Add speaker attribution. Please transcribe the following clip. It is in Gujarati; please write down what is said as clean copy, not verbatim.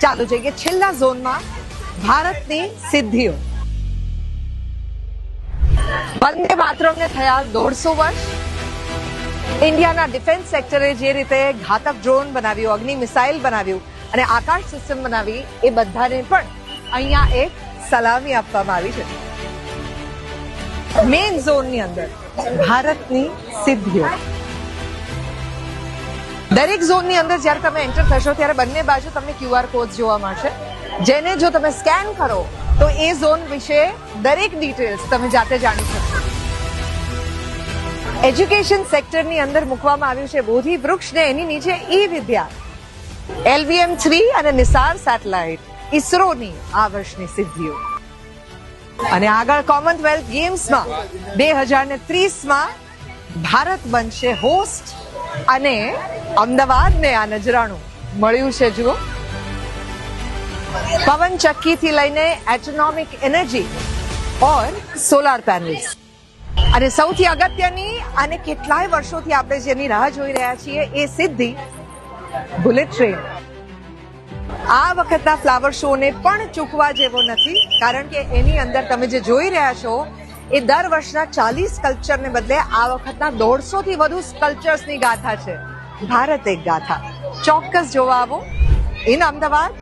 Speaker 1: ચાલો જોઈએ છેલ્લા ઝોનમાં ભારતની સિદ્ધિઓ. વંદે માતરમને થયા 150 વર્ષ. ઇન્ડિયાના ડિફેન્સ સેક્ટરે જે રીતે ઘાતક ડ્રોન બનાવ્યું, અગ્નિ મિસાઇલ બનાવ્યું અને આકાશ સિસ્ટમ બનાવી, એ બધાને પણ અહીંયા એક સલામી આપવામાં આવી છે. મેઇન ઝોનની અંદર ભારતની સિદ્ધિઓ. દરેક ઝોનની અંદર જ્યારે તમે એન્ટર થશો ત્યારે બંને બાજુ તમને QR કોડ જોવા મળશે, જેને જો તમે સ્કેન કરો તો એ ઝોન વિશે દરેક ડિટેલ્સ તમે જાતે જાણી શકશો. એજ્યુકેશન સેક્ટરની અંદર મૂકવામાં આવ્યું છે બોધિ વૃક્ષ ને એની નીચે વિદ્યા. LVM-3 અને નિસાર સેટેલાઇટ ઇસરોની આ વર્ષની સિદ્ધિઓ. અને આગળ કોમનવેલ્થ ગેમ્સમાં 2030માં ભારત બનશે હોસ્ટ અને અમદાવાદને આ નજરાણું મળ્યું છે. જુઓ, પવન ચક્કીથી લઈને એટોમિક એનર્જી ઓર સોલાર પેનલ્સ. અને સૌથી અગત્યની અને કેટલાય વર્ષોથી આપણે જેની રાહ જોઈ રહ્યા છીએ એ સિદ્ધિ બુલેટ ટ્રેન. આ વખતના ફ્લાવર શો ને પણ ચૂકવા જેવો નથી, કારણ કે એની અંદર તમે જે જોઈ રહ્યા છો એ દર વર્ષના 40 સ્કલ્પચરને બદલે આ વખતના 150 થી વધુ સ્કલ્પચર્સની ગાથા છે. ભારત એક ગાથા. ચોક્કસ જોવા આવો ઇન અમદાવાદ.